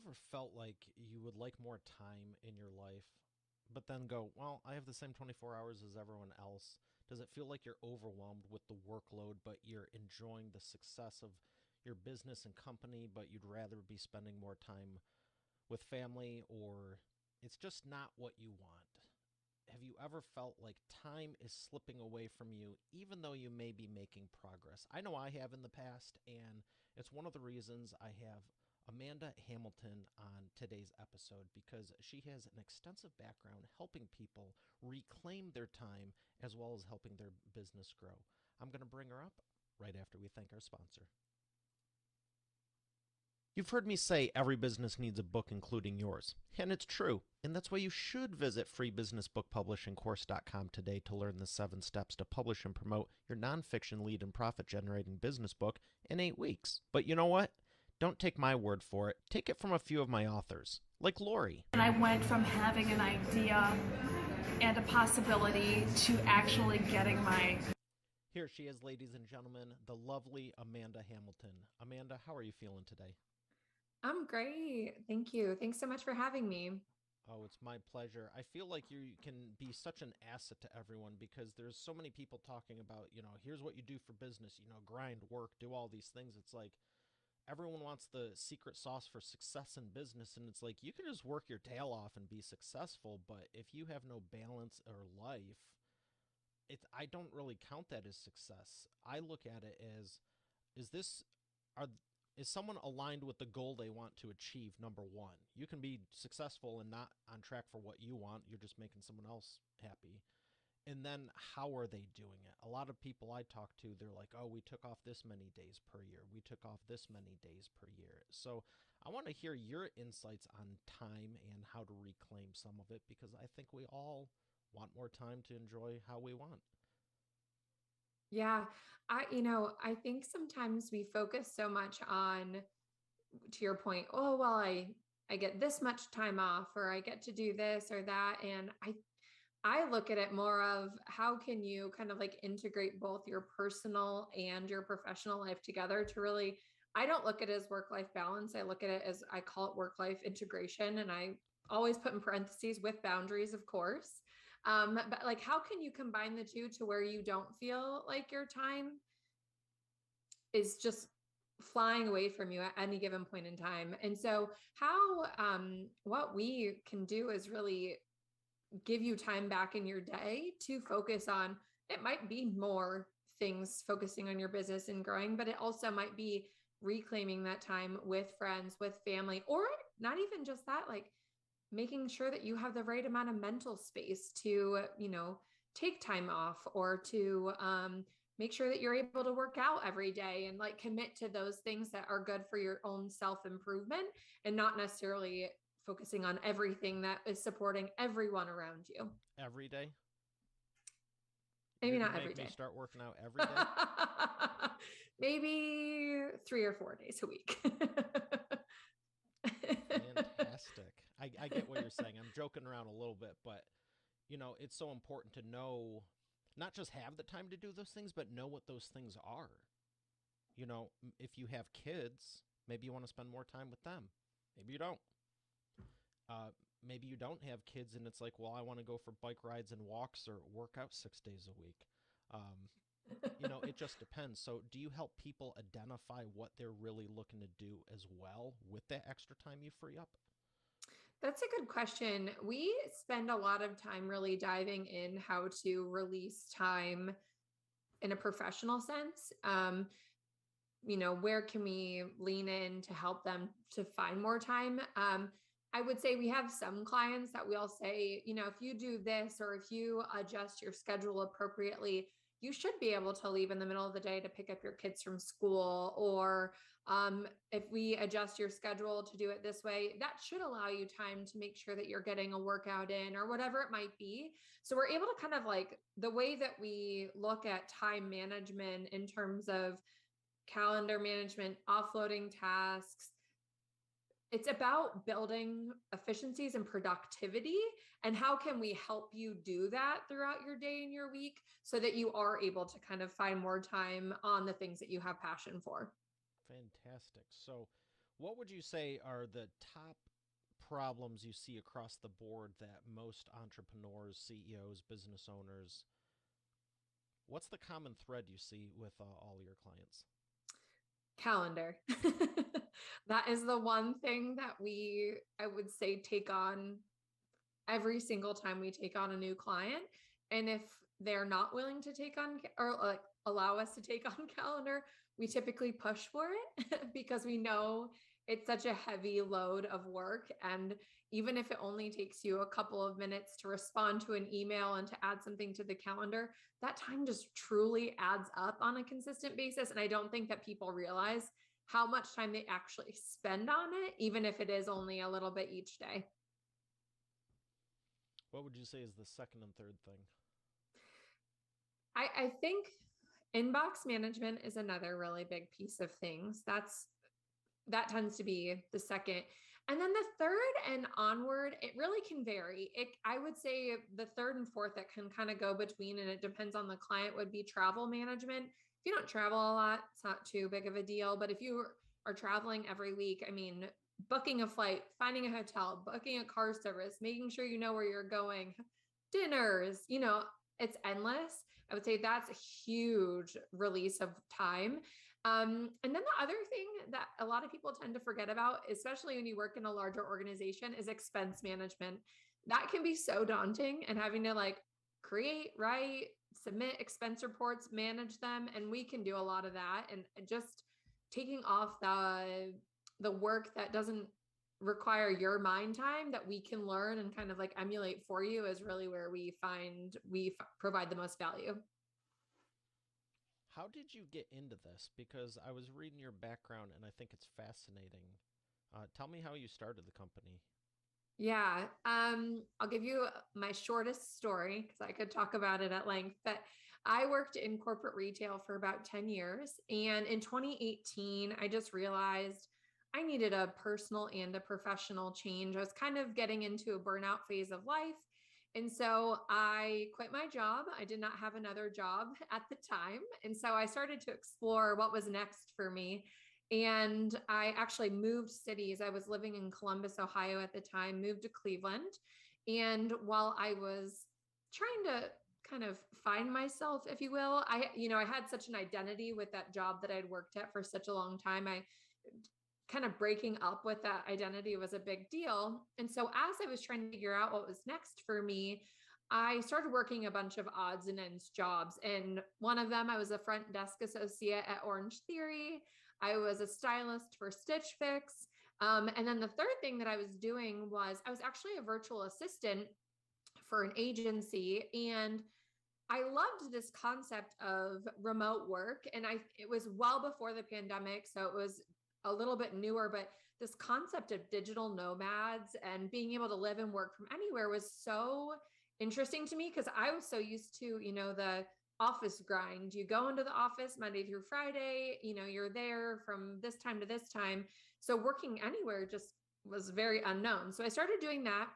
ever felt like you would like more time in your life, but then go, well, I have the same 24 hours as everyone else? Does it feel like you're overwhelmed with the workload, but you're enjoying the success of your business and company, but you'd rather be spending more time with family, or it's just not what you want? Have you ever felt like time is slipping away from you, even though you may be making progress? I know I have in the past, and it's one of the reasons I have Amanda Hamilton on today's episode, because she has an extensive background helping people reclaim their time as well as helping their business grow. I'm going to bring her up right after we thank our sponsor. You've heard me say every business needs a book, including yours. And it's true. And that's why you should visit freebusinessbookpublishingcourse.com today to learn the 7 steps to publish and promote your nonfiction lead and profit generating business book in 8 weeks. But you know what? Don't take my word for it. Take it from a few of my authors, like Lori. And I went from having an idea and a possibility to actually getting my... Here she is, ladies and gentlemen, the lovely Amanda Hamilton. Amanda, how are you feeling today? I'm great. Thank you. Thanks so much for having me. Oh, it's my pleasure. I feel like you can be such an asset to everyone because there's so many people talking about, here's what you do for business, grind, work, do all these things. It's like everyone wants the secret sauce for success in business. And it's like you can just work your tail off and be successful. But if you have no balance or life, I don't really count that as success. I look at it as, is this, are, is someone aligned with the goal they want to achieve? Number one, you can be successful and not on track for what you want. You're just making someone else happy. And then how are they doing it? A lot of people I talk to, they're like, oh, we took off this many days per year. We took off this many days per year. So I want to hear your insights on time and how to reclaim some of it, because I think we all want more time to enjoy how we want. Yeah, I think sometimes we focus so much on, to your point, oh, well, I get this much time off, or I get to do this or that. And I look at it more of how can you kind of like integrate both your personal and your professional life together to really, I don't look at it as work-life balance. I look at it as, I call it work-life integration. And I always put in parentheses with boundaries, of course. But like, how can you combine the two to where you don't feel like your time is just flying away from you at any given point in time? And so what we can do is really give you time back in your day to focus on. It might be more things focusing on your business and growing, but it also might be reclaiming that time with friends, with family, or not even just that, like making sure that you have the right amount of mental space to, take time off, or to make sure that you're able to work out every day and like commit to those things that are good for your own self-improvement, and not necessarily focusing on everything that is supporting everyone around you. Every day? Maybe You're not gonna every make me day. start working out every day? Maybe 3 or 4 days a week. Fantastic. I get what you're saying. I'm joking around a little bit, but it's so important to know, not just have the time to do those things, but know what those things are. If you have kids, maybe you want to spend more time with them. Maybe you don't. Maybe you don't have kids and it's like, well, I want to go for bike rides and walks or work out 6 days a week. It just depends. So do you help people identify what they're really looking to do as well with that extra time you free up? That's a good question. We spend a lot of time really diving in how to release time in a professional sense. Where can we lean in to help them to find more time? I would say we have some clients that we'll say, if you do this, or if you adjust your schedule appropriately, you should be able to leave in the middle of the day to pick up your kids from school. Or if we adjust your schedule to do it this way, that should allow you time to make sure that you're getting a workout in, or whatever it might be. So we're able to kind of like, the way that we look at time management in terms of calendar management, offloading tasks, it's about building efficiencies and productivity, and how can we help you do that throughout your day and your week so that you are able to kind of find more time on the things that you have passion for. Fantastic. So What would you say are the top problems you see across the board that most entrepreneurs, CEOs, business owners, what's the common thread you see with all your clients? Calendar. That is the one thing that we, I would say, take on every single time we take on a new client. And if they're not willing to take on or like allow us to take on calendar, we typically push for it because we know it's such a heavy load of work. And even if it only takes you a couple of minutes to respond to an email and to add something to the calendar, that time just truly adds up on a consistent basis. And I don't think that people realize how much time they actually spend on it, even if it is only a little bit each day. What would you say is the second and third thing? I think inbox management is another really big piece of things. That tends to be the second. And then the third and onward, it really can vary. I would say the third and fourth that can kind of go between, and it depends on the client, would be travel management. If you don't travel a lot, it's not too big of a deal. But if you are traveling every week, I mean, booking a flight, finding a hotel, booking a car service, making sure you know where you're going, dinners, it's endless. I would say that's a huge release of time. And then the other thing that a lot of people tend to forget about, especially when you work in a larger organization, is expense management. That can be so daunting, and having to like create, write, submit expense reports, manage them. And we can do a lot of that. And just taking off the work that doesn't require your mind time that we can learn and kind of like emulate for you is really where we find provide the most value. How did you get into this? Because I was reading your background and I think it's fascinating. Tell me how you started the company. Yeah. I'll give you my shortest story because I could talk about it at length, but I worked in corporate retail for about 10 years. And in 2018, I just realized I needed a personal and a professional change. I was kind of getting into a burnout phase of life. And so I quit my job. I did not have another job at the time. And so I started to explore what was next for me. And I actually moved cities. I was living in Columbus, Ohio at the time, moved to Cleveland. And while I was trying to kind of find myself, if you will, I had such an identity with that job that I'd worked at for such a long time. I kind of breaking up with that identity was a big deal. And so as I was trying to figure out what was next for me, I started working a bunch of odds and ends jobs. And one of them, I was a front desk associate at Orange Theory. I was a stylist for Stitch Fix. And then the third thing that I was doing was I was actually a virtual assistant for an agency. And I loved this concept of remote work. And it was well before the pandemic. So it was a little bit newer, but this concept of digital nomads and being able to live and work from anywhere was so interesting to me because I was so used to, the office grind. You go into the office Monday through Friday, you're there from this time to this time. So working anywhere just was very unknown. So I started doing that.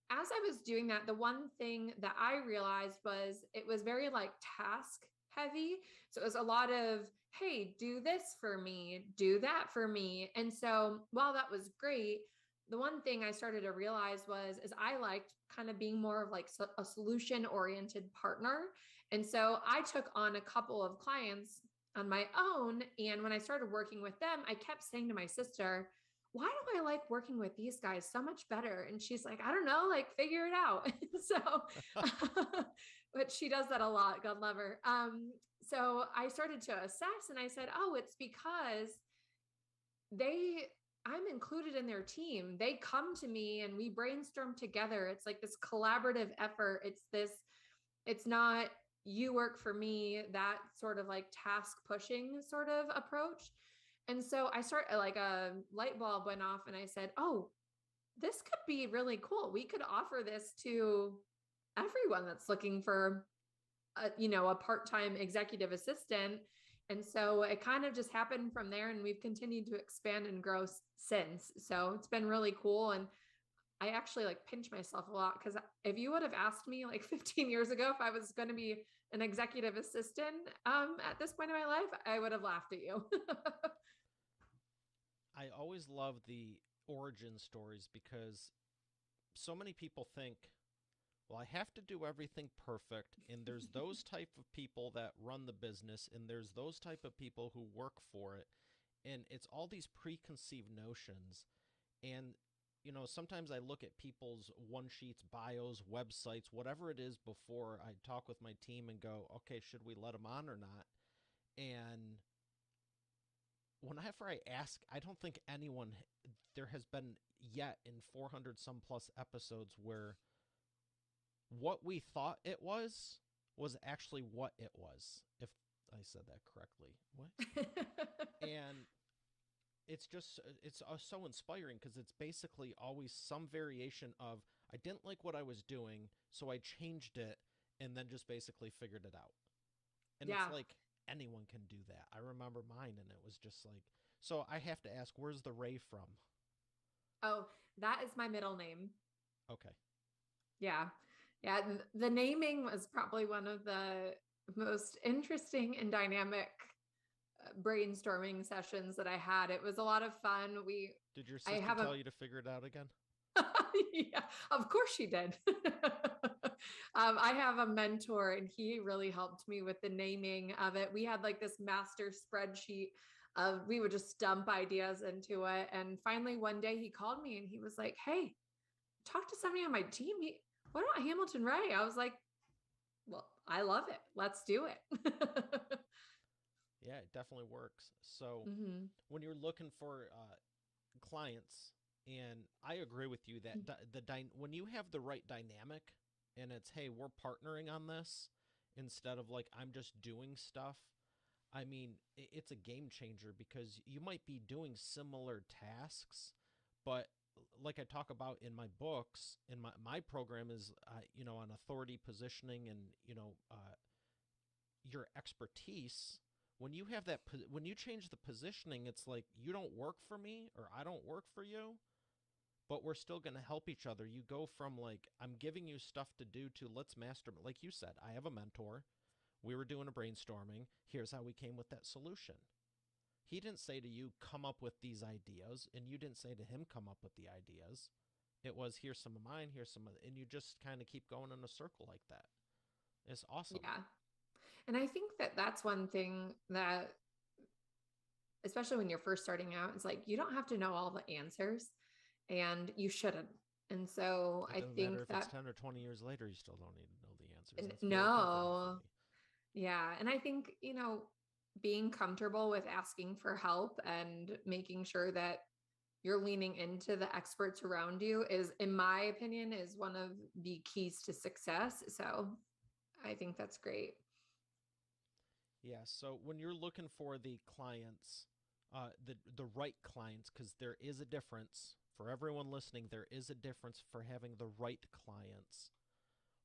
As I was doing that, the one thing that I realized was it was very like task heavy. So it was a lot of, hey, do this for me, do that for me. And so while that was great, the one thing I started to realize is I liked kind of being more of like a solution oriented partner. And so I took on a couple of clients on my own. And when I started working with them, I kept saying to my sister, why do I like working with these guys so much better? And she's like, I don't know, like figure it out. But she does that a lot. God love her. So I started to assess and I said, oh, it's because I'm included in their team. They come to me and we brainstorm together. It's like this collaborative effort. It's not you work for me, that sort of like task pushing sort of approach. And so I started like a light bulb went off and I said, oh, this could be really cool. We could offer this to everyone that's looking for a part-time executive assistant. And so it kind of just happened from there. And we've continued to expand and grow since. So it's been really cool. And I actually like pinch myself a lot because if you would have asked me like 15 years ago if I was going to be an executive assistant at this point in my life, I would have laughed at you. I always love the origin stories because so many people think, well, I have to do everything perfect, and there's those type of people that run the business, and there's those type of people who work for it, and it's all these preconceived notions. And sometimes I look at people's one sheets, bios, websites, whatever it is before I talk with my team and go, okay, should we let them on or not? And whenever I ask, I don't think there has been yet in 400 some plus episodes where what we thought it was actually what it was, if I said that correctly. What? And it's so inspiring because it's basically always some variation of I didn't like what I was doing, so I changed it and then just basically figured it out. And Yeah. it's like anyone can do that. I remember mine, and it was just like, so I have to ask, where's the Ray from? Oh, that is my middle name. Okay. Yeah. Yeah. The naming was probably one of the most interesting and dynamic brainstorming sessions that I had. It was a lot of fun. Did your I sister have tell you to figure it out again? Yeah, of course she did. I have a mentor and he really helped me with the naming of it. We had like this master spreadsheet of, we would just dump ideas into it. And finally one day he called me and he was like, hey, talk to somebody on my team. What about Hamilton Ray? I was like, well, I love it. Let's do it. Yeah, it definitely works. So Mm-hmm. when you're looking for clients, and I agree with you that when you have the right dynamic, and it's, hey, we're partnering on this instead of like I'm just doing stuff. I mean, it's a game changer because you might be doing similar tasks, but like I talk about in my books, in my program is on authority positioning and your expertise. When you have that, when you change the positioning, it's like you don't work for me or I don't work for you, but we're still going to help each other. You go from like, I'm giving you stuff to do to let's master. Like you said, I have a mentor. We were doing a brainstorming. Here's how we came with that solution. He didn't say to you, come up with these ideas, and you didn't say to him, come up with the ideas. It was, here's some of mine, here's some of, and you just kind of keep going in a circle like that. It's awesome. Yeah. And I think that that's one thing that, especially when you're first starting out, it's like, you don't have to know all the answers and you shouldn't. And so It I doesn't matter think if it's that 10 or 20 years later, you still don't need to know the answers. That's very comforting for no, me. yeah. And I think, being comfortable with asking for help and making sure that you're leaning into the experts around you is, in my opinion, is one of the keys to success. So I think that's great. Yeah. So when you're looking for the clients, the right clients, because there is a difference for everyone listening. There is a difference for having the right clients.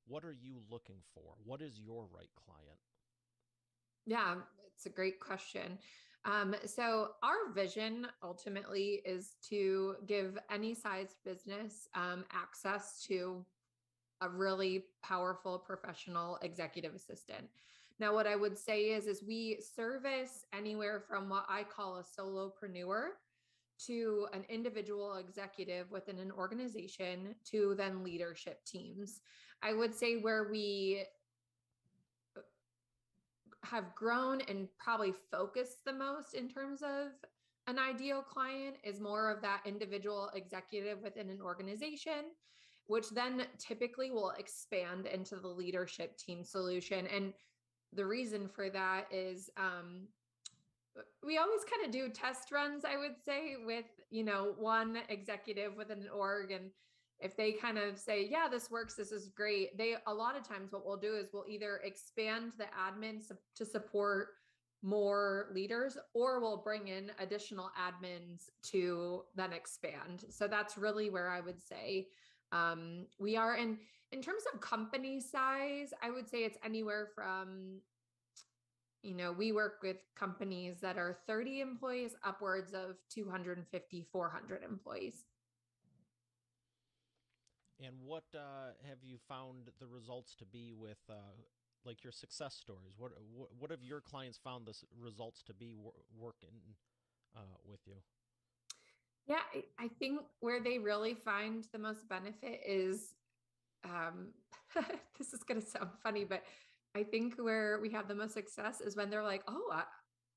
What are you looking for? What is your right client? Yeah, it's a great question. So our vision ultimately is to give any sized business access to a really powerful professional executive assistant. Now, what I would say is we service anywhere from what I call a solopreneur to an individual executive within an organization to then leadership teams. I would say where we have grown and probably focused the most in terms of an ideal client is more of that individual executive within an organization, which then typically will expand into the leadership team solution. And the reason for that is we always kind of do test runs, I would say, with, one executive within an org. And if they kind of say, yeah, this works, this is great, a lot of times what we'll do is we'll either expand the admin to support more leaders, or we'll bring in additional admins to then expand. So that's really where I would say we are in terms of company size. I would say it's anywhere from, we work with companies that are 30 employees upwards of 250, 400 employees. And what have you found the results to be with like your success stories? What have your clients found the results to be working with you? Yeah, I think where they really find the most benefit is um this is going to sound funny, but I think where we have the most success is when they're like, oh,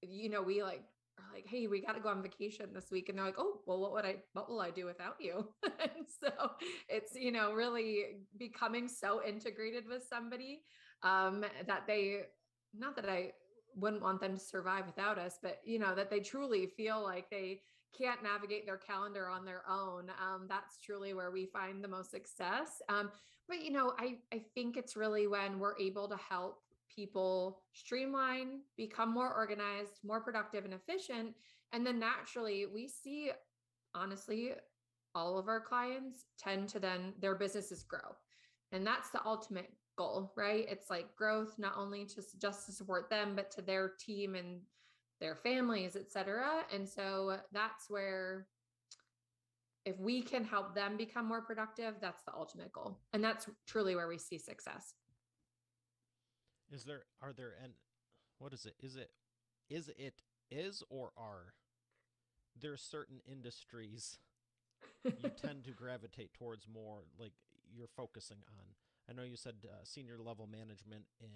we like are like, hey, we got to go on vacation this week, and they're like, oh, well, what will I do without you? And so it's, really becoming so integrated with somebody, that they, not that I wouldn't want them to survive without us, but that they truly feel like they can't navigate their calendar on their own. That's truly where we find the most success. But I think it's really when we're able to help people streamline, become more organized, more productive and efficient. And then naturally we see, honestly, all of our clients tend to then their businesses grow. And that's the ultimate goal, right? It's like growth, not only just to support them, but to their team and their families, et cetera. And so that's where, if we can help them become more productive, that's the ultimate goal. And that's truly where we see success. Are there, and what is it? Is or are there certain industries you tend to gravitate towards more, like you're focusing on? I know you said senior level management in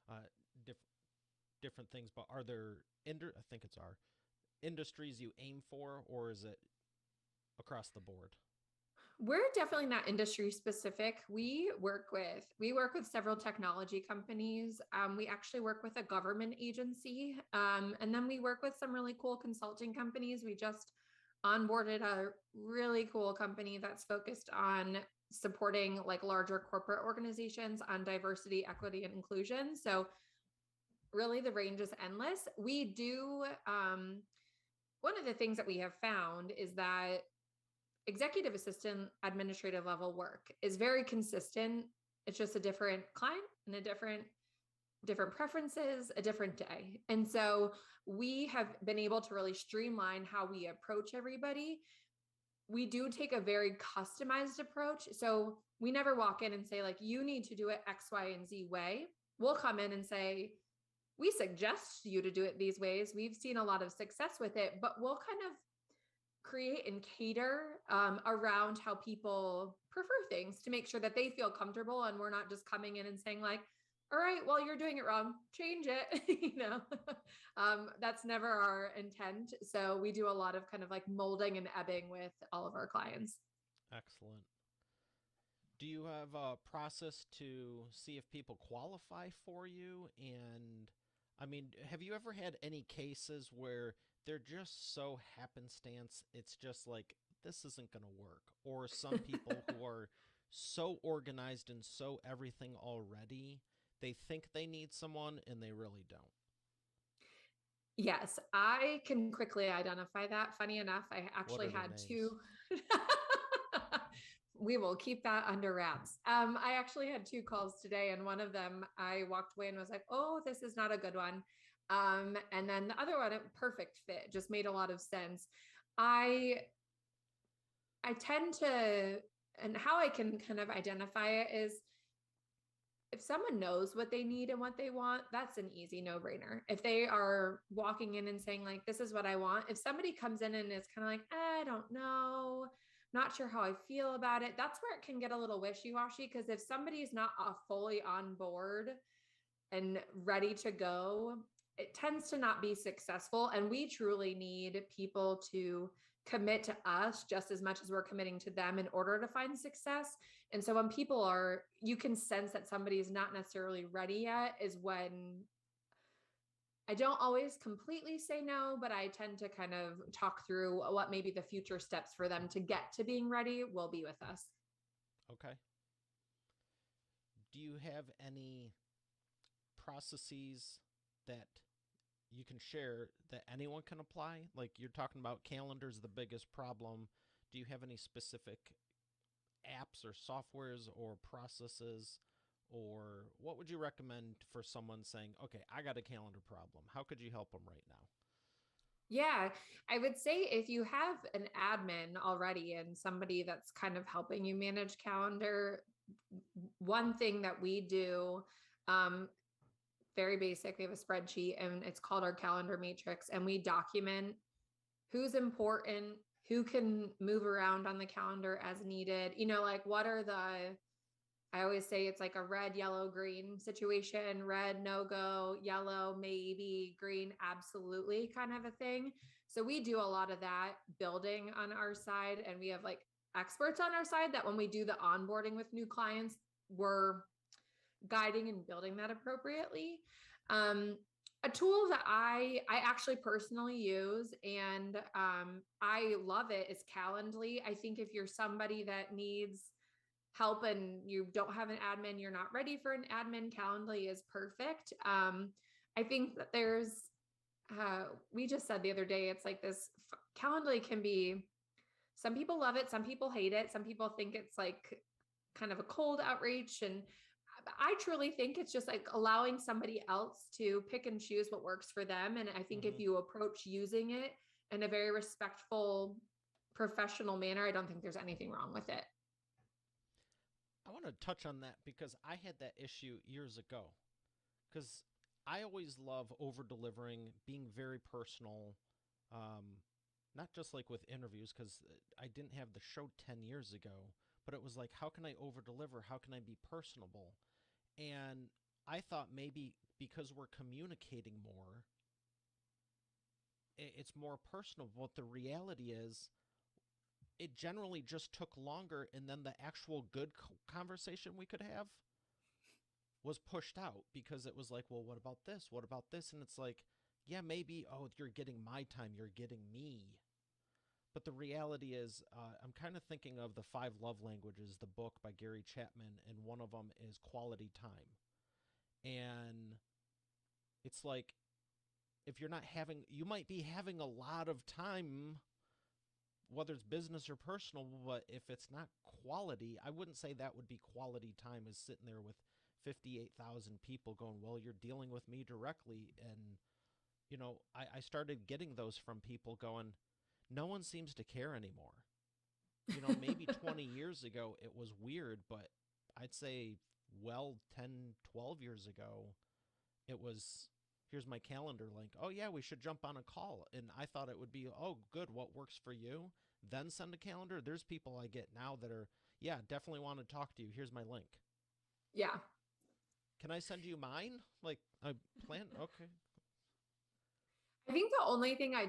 uh, diff- different things, but are there, I think it's our industries you aim for, or is it across the board? We're definitely not industry specific. We work with several technology companies. We actually work with a government agency, and then we work with some really cool consulting companies. We just onboarded a really cool company that's focused on supporting like larger corporate organizations on diversity, equity, and inclusion. So really, the range is endless. We do. One of the things that we have found is that executive assistant administrative level work is very consistent. It's just a different client and a different preferences, a different day. And so we have been able to really streamline how we approach everybody. We do take a very customized approach. So we never walk in and say, like, you need to do it X, Y, and Z way. We'll come in and say, we suggest you to do it these ways. We've seen a lot of success with it, but we'll kind of create and cater around how people prefer things to make sure that they feel comfortable, and we're not just coming in and saying like, all right, well, you're doing it wrong, change it. That's never our intent. So we do a lot of kind of like molding and ebbing with all of our clients. Excellent. Do you have a process to see if people qualify for you? And I mean, have you ever had any cases where they're just so happenstance, it's just like, this isn't going to work? Or some people who are so organized and so everything already, they think they need someone and they really don't. Yes, I can quickly identify that. Funny enough, I What actually are their had names? two. We will keep that under wraps. I actually had two calls today, and one of them I walked away and was like, oh, this is not a good one. And then the other one, a perfect fit, just made a lot of sense. I I tend to, and how I can kind of identify it is, if someone knows what they need and what they want, that's an easy no-brainer. If they are walking in and saying like, this is what I want, if somebody comes in and is kind of like, I don't know, not sure how I feel about it, that's where it can get a little wishy-washy. Because if somebody is not fully on board and ready to go, it tends to not be successful. And we truly need people to commit to us just as much as we're committing to them in order to find success. And so when people are, you can sense that somebody is not necessarily ready yet, is when I don't always completely say no, but I tend to kind of talk through what maybe the future steps for them to get to being ready will be with us. Okay. Do you have any processes that you can share that anyone can apply? Like, you're talking about calendars, the biggest problem. Do you have any specific apps or softwares or processes, or what would you recommend for someone saying, okay, I got a calendar problem? How could you help them right now? Yeah, I would say if you have an admin already and somebody that's kind of helping you manage calendar, one thing that we do, um, very basic, we have a spreadsheet and it's called our calendar matrix, and we document who's important, who can move around on the calendar as needed. Like what are I always say it's like a red, yellow, green situation. Red, no go; yellow, maybe; green, absolutely, kind of a thing. So we do a lot of that building on our side, and we have like experts on our side that when we do the onboarding with new clients, we're guiding and building that appropriately. A tool that I actually personally use, and I love it, is Calendly. I think if you're somebody that needs help and you don't have an admin, you're not ready for an admin, Calendly is perfect. I think that we just said the other day, it's like this Calendly can be, some people love it, some people hate it, some people think it's like kind of a cold outreach. And I truly think it's just like allowing somebody else to pick and choose what works for them. And I think if you approach using it in a very respectful, professional manner, I don't think there's anything wrong with it. I want to touch on that because I had that issue years ago. Because I always love over delivering, being very personal, not just like with interviews, because I didn't have the show 10 years ago, but it was like, how can I over deliver? How can I be personable? And I thought maybe because we're communicating more, it's more personal. But the reality is, it generally just took longer, and then the actual good conversation we could have was pushed out because it was like, well, what about this? What about this? And it's like, yeah, maybe, oh, you're getting my time, you're getting me. But the reality is, I'm kind of thinking of the 5 Love Languages, the book by Gary Chapman, and one of them is quality time. And it's like, if you're not having, you might be having a lot of time, whether it's business or personal, but if it's not quality, I wouldn't say that would be quality time, is sitting there with 58,000 people going, well, you're dealing with me directly. And, I started getting those from people going, no one seems to care anymore. Maybe 20 years ago it was weird, but I'd say, well, 10, 12 years ago, it was, here's my calendar link. Oh, yeah, we should jump on a call. And I thought it would be, oh, good, what works for you? Then send a calendar. There's people I get now that are, yeah, definitely want to talk to you. Here's my link. Yeah. Can I send you mine? Like, I plan? Okay. I think the only thing I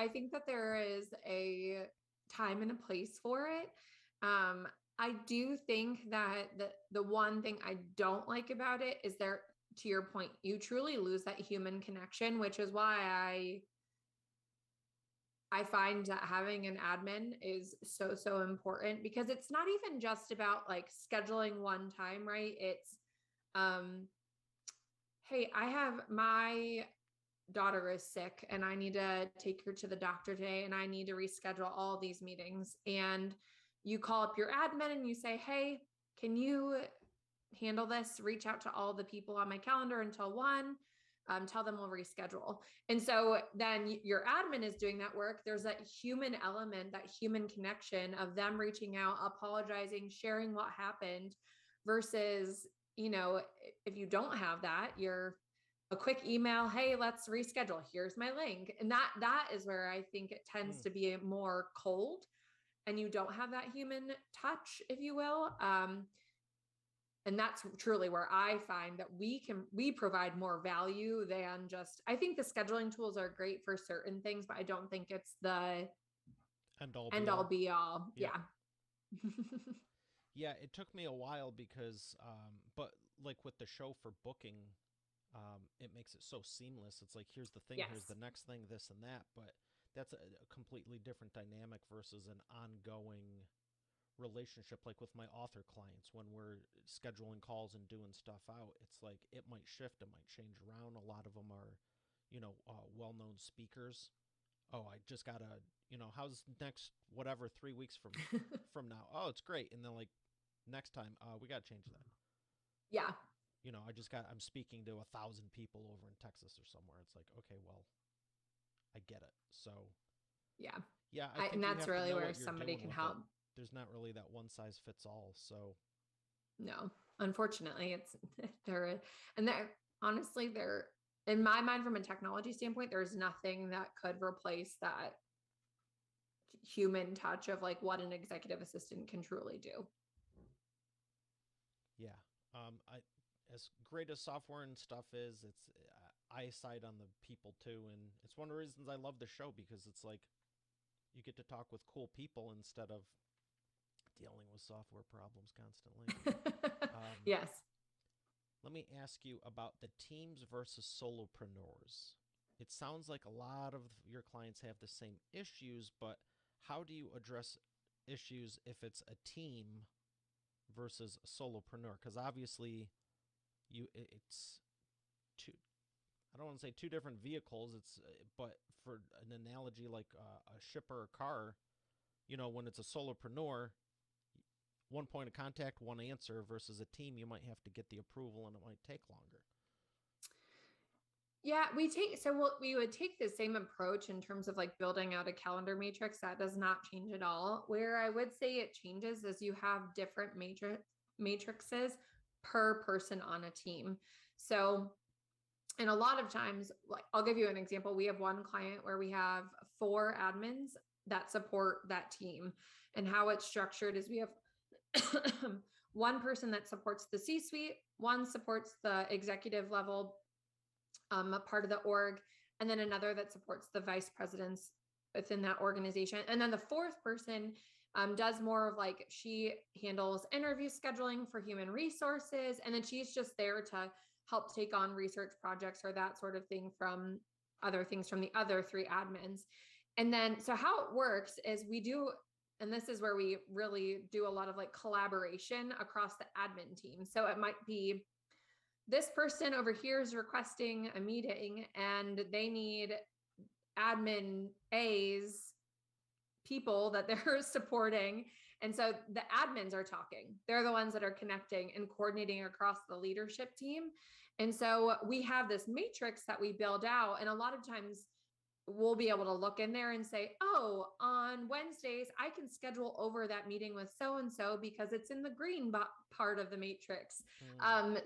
think that there is a time and a place for it. I do think that the one thing I don't like about it is there, to your point, you truly lose that human connection, which is why I find that having an admin is so, so important, because it's not even just about like scheduling one time, right? It's, hey, I have my daughter is sick and I need to take her to the doctor today and I need to reschedule all these meetings. And you call up your admin and you say, hey, can you handle this? Reach out to all the people on my calendar until 1. Tell them we'll reschedule. And so then your admin is doing that work. There's that human element, that human connection of them reaching out, apologizing, sharing what happened, versus, if you don't have that, you're a quick email, hey, let's reschedule, here's my link. And that is where I think it tends to be more cold, and you don't have that human touch, if you will. And that's truly where I find that we provide more value than just, I think the scheduling tools are great for certain things, but I don't think it's the end all be all. Yeah. Yeah, it took me a while because, but like with the show for booking, it makes it so seamless. It's like, here's the thing, here's the next thing, this and that. But that's a completely different dynamic versus an ongoing relationship. Like with my author clients, when we're scheduling calls and doing stuff out, it's like it might shift, it might change around. A lot of them are, well-known speakers. Oh, I just gotta, how's next, whatever, 3 weeks from now? Oh, it's great. And then like next time, we gotta change that. Yeah. I'm speaking to 1,000 people over in Texas or somewhere. It's like, okay, well, I get it. So yeah. I think and that's really where somebody can help. There's not really that one size fits all. So no, unfortunately it's honestly, in my mind, from a technology standpoint, there's nothing that could replace that human touch of like what an executive assistant can truly do. Yeah. I as great as software and stuff is, it's eyesight on the people too, and it's one of the reasons I love the show because it's like you get to talk with cool people instead of dealing with software problems constantly. Yes. Let me ask you about the teams versus solopreneurs. It sounds like a lot of your clients have the same issues, but how do you address issues if it's a team versus a solopreneur? Because obviously, it's two. I don't want to say two different vehicles. But for an analogy like a ship or a car, when it's a solopreneur, one point of contact, one answer versus a team, you might have to get the approval and it might take longer. Yeah, we would take the same approach in terms of like building out a calendar matrix. That does not change at all. Where I would say it changes is you have different matrices per person on a team. So, and a lot of times, like I'll give you an example. We have one client where we have 4 admins that support that team. And how it's structured is we have one person that supports the C-suite, one supports the executive level a part of the org, and then another that supports the vice presidents within that organization. And then the 4th person does more of like, she handles interview scheduling for human resources. And then she's just there to help take on research projects or that sort of thing from other things from the other 3 admins. And then, so how it works is we do, and this is where we really do a lot of like collaboration across the admin team. So it might be this person over here is requesting a meeting and they need admin A's people that they're supporting. And so the admins are talking. They're the ones that are connecting and coordinating across the leadership team. And so we have this matrix that we build out. And a lot of times we'll be able to look in there and say, oh, on Wednesdays, I can schedule over that meeting with so-and-so because it's in the green part of the matrix.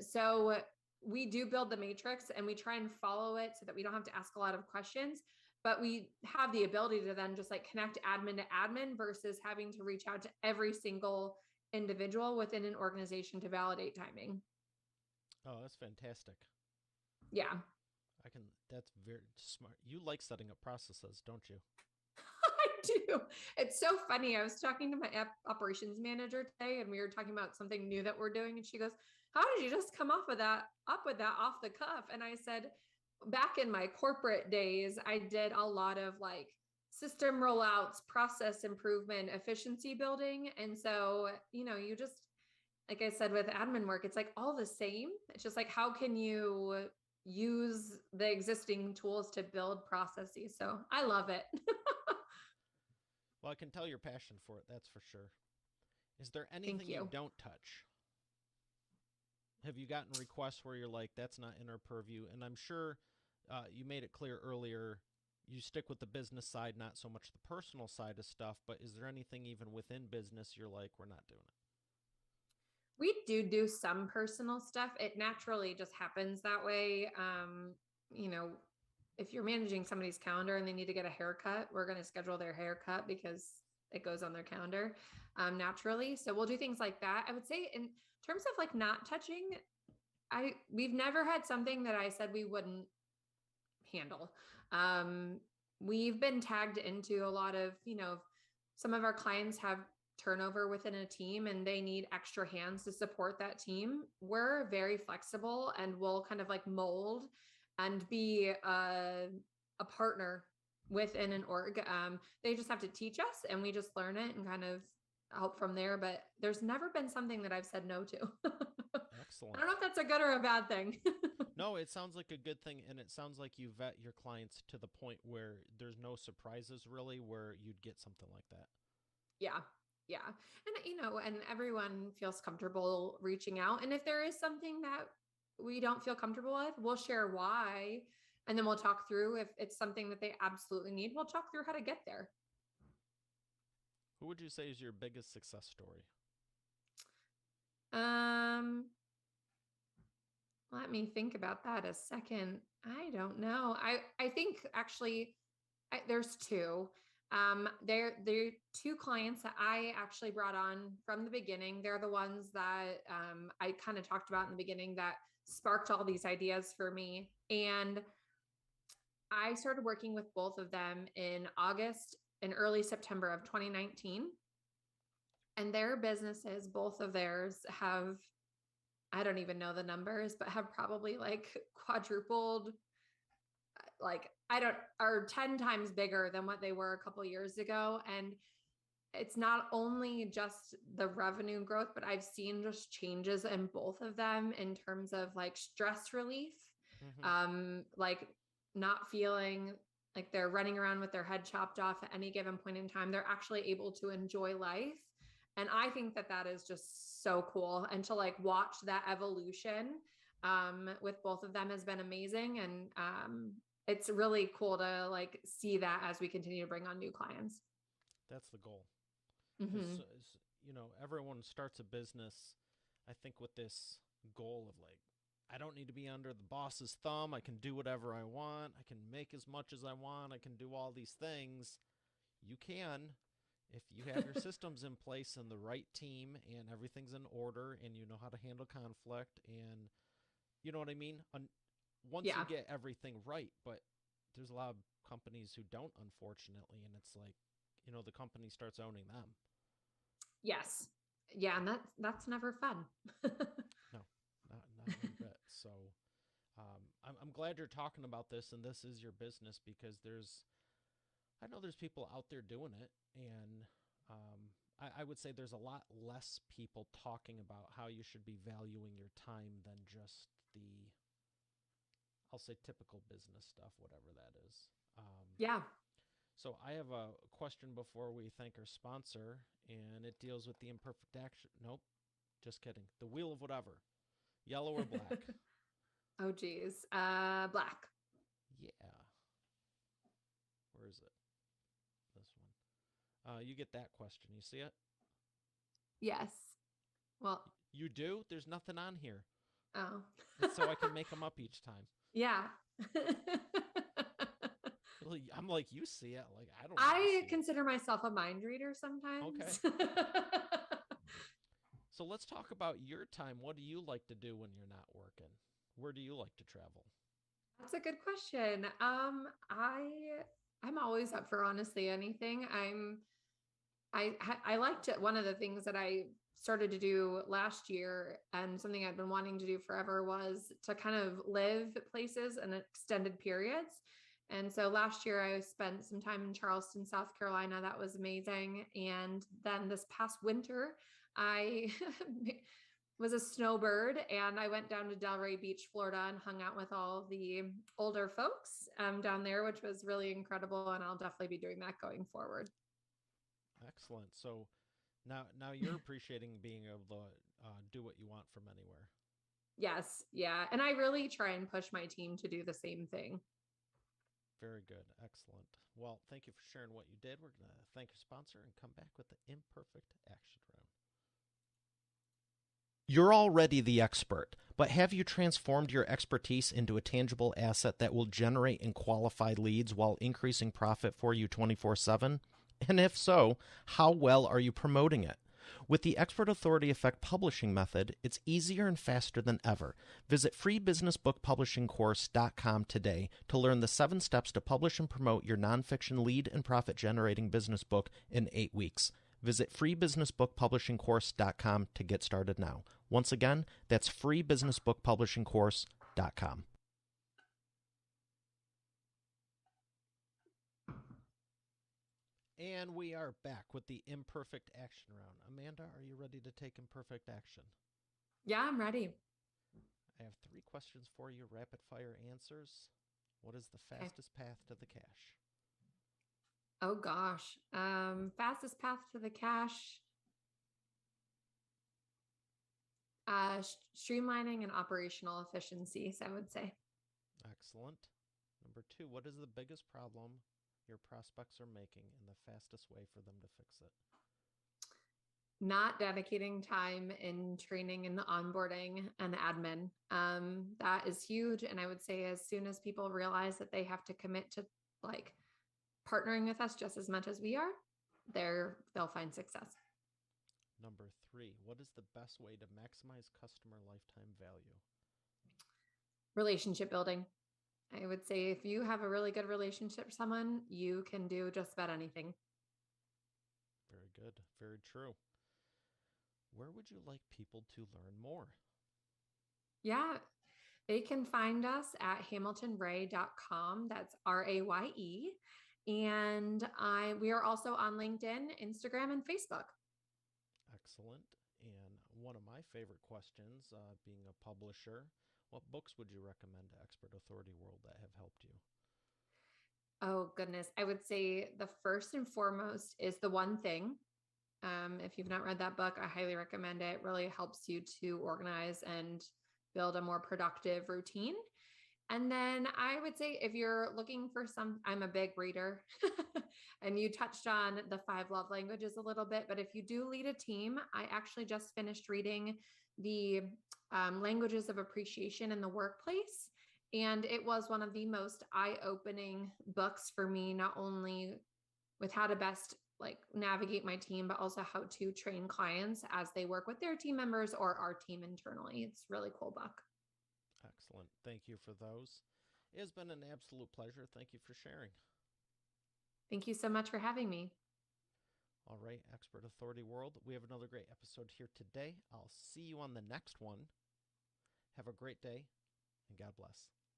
So we do build the matrix and we try and follow it so that we don't have to ask a lot of questions, but we have the ability to then just like connect admin to admin versus having to reach out to every single individual within an organization to validate timing. Oh, that's fantastic. Yeah. That's very smart. You like setting up processes, don't you? I do. It's so funny. I was talking to my operations manager today and we were talking about something new that we're doing. And she goes, how did you just come up with that off the cuff? And I said, back in my corporate days, I did a lot of like system rollouts, process improvement, efficiency building. And so, you just, like I said, with admin work, it's like all the same. It's just like, how can you use the existing tools to build processes? So I love it. Well, I can tell your passion for it. That's for sure. Is there anything you don't touch? Have you gotten requests where you're like, that's not in our purview? And I'm sure you made it clear earlier, you stick with the business side, not so much the personal side of stuff. But is there anything even within business you're like, we're not doing it? We do some personal stuff. It naturally just happens that way. If you're managing somebody's calendar and they need to get a haircut, we're going to schedule their haircut because it goes on their calendar naturally. So we'll do things like that. I would say in terms of like not touching, we've never had something that I said we wouldn't handle. We've been tagged into a lot of, some of our clients have turnover within a team and they need extra hands to support that team. We're very flexible and we'll kind of like mold and be a partner within an org. They just have to teach us and we just learn it and kind of help from there. But there's never been something that I've said no to. Excellent. I don't know if that's a good or a bad thing. No, it sounds like a good thing. And it sounds like you vet your clients to the point where there's no surprises really where you'd get something like that. Yeah. Yeah. And, and everyone feels comfortable reaching out. And if there is something that we don't feel comfortable with, we'll share why. And then we'll talk through if it's something that they absolutely need. We'll talk through how to get there. Who would you say is your biggest success story? Let me think about that a second. I don't know. I think actually there's 2. They're two clients that I actually brought on from the beginning. They're the ones that I kind of talked about in the beginning that sparked all these ideas for me. And I started working with both of them in August and early September of 2019. And their businesses, both of theirs have, I don't even know the numbers, but have probably like quadrupled, like are 10 times bigger than what they were a couple years ago. And it's not only just the revenue growth, but I've seen just changes in both of them in terms of like stress relief, like not feeling like they're running around with their head chopped off at any given point in time. They're actually able to enjoy life. And I think that that is just so cool. And to like watch that evolution with both of them has been amazing. And it's really cool to like see that as we continue to bring on new clients. That's the goal. Mm-hmm. Because, everyone starts a business, I think, with this goal of like, I don't need to be under the boss's thumb. I can do whatever I want. I can make as much as I want. I can do all these things. You can, if you have your systems in place and the right team and everything's in order and you know how to handle conflict and you know what I mean? Once you Yeah. get everything right, but there's a lot of companies who don't, unfortunately, and it's like, the company starts owning them. Yes. Yeah. And that's never fun. No, not one bit. So I'm glad you're talking about this and this is your business because I know there's people out there doing it and I would say there's a lot less people talking about how you should be valuing your time than just I'll say typical business stuff, whatever that is. Yeah. So I have a question before we thank our sponsor, and it deals with the imperfect action. Nope, just kidding. The wheel of whatever, yellow or black? Oh, geez. Black. Yeah. Where is it? This one. You get that question. You see it? Yes. Well, You do? There's nothing on here. oh. It's so I can make them up each time. Yeah. I'm like, you see it. Like, I don't I see consider myself a mind reader sometimes. Okay. So let's talk about your time. What do you like to do when you're not working? Where do you like to travel? That's a good question. I'm always up for honestly anything. I liked it. One of the things that I started to do last year and something I've been wanting to do forever was to kind of live places in extended periods. And so last year I spent some time in Charleston, South Carolina. That was amazing. And then this past winter, I was a snowbird and I went down to Delray Beach, Florida and hung out with all the older folks down there, which was really incredible. And I'll definitely be doing that going forward. Excellent. So now you're appreciating being able to do what you want from anywhere. Yes. Yeah. And I really try and push my team to do the same thing. Very good. Excellent. Well, thank you for sharing what you did. We're going to thank your sponsor and come back with the imperfect action round. You're already the expert, but have you transformed your expertise into a tangible asset that will generate and qualify leads while increasing profit for you 24/7? And if so, how well are you promoting it? With the Expert Authority Effect publishing method, it's easier and faster than ever. Visit freebusinessbookpublishingcourse.com today to learn the 7 steps to publish and promote your nonfiction lead and profit-generating business book in 8 weeks. Visit freebusinessbookpublishingcourse.com to get started now. Once again, that's freebusinessbookpublishingcourse.com. And we are back with the imperfect action round. Amanda, are you ready to take imperfect action? Yeah, I'm ready. I have 3 questions for you, rapid fire answers. What is the fastest path to the cash? Oh gosh. Fastest path to the cash. Streamlining and operational efficiencies, I would say. Excellent. Number 2, what is the biggest problem your prospects are making and the fastest way for them to fix it? Not dedicating time in training and onboarding and admin. That is huge. And I would say as soon as people realize that they have to commit to like partnering with us just as much as we are, they'll find success. Number 3, what is the best way to maximize customer lifetime value? Relationship building. I would say if you have a really good relationship with someone, you can do just about anything. Very good. Very true. Where would you like people to learn more? Yeah, they can find us at hamiltonray.com. That's RAYE. And we are also on LinkedIn, Instagram, and Facebook. Excellent. And one of my favorite questions, being a publisher, what books would you recommend to Expert Authority World that have helped you? Oh, goodness. I would say the first and foremost is The One Thing. If you've not read that book, I highly recommend it. It really helps you to organize and build a more productive routine. And then I would say if you're looking for I'm a big reader and you touched on the 5 love languages a little bit, but if you do lead a team, I actually just finished reading the languages of appreciation in the workplace. And it was one of the most eye-opening books for me, not only with how to best navigate my team, but also how to train clients as they work with their team members or our team internally. It's a really cool book. Excellent. Thank you for those. It has been an absolute pleasure. Thank you for sharing. Thank you so much for having me. All right, Expert Authority World, we have another great episode here today. I'll see you on the next one. Have a great day, and God bless.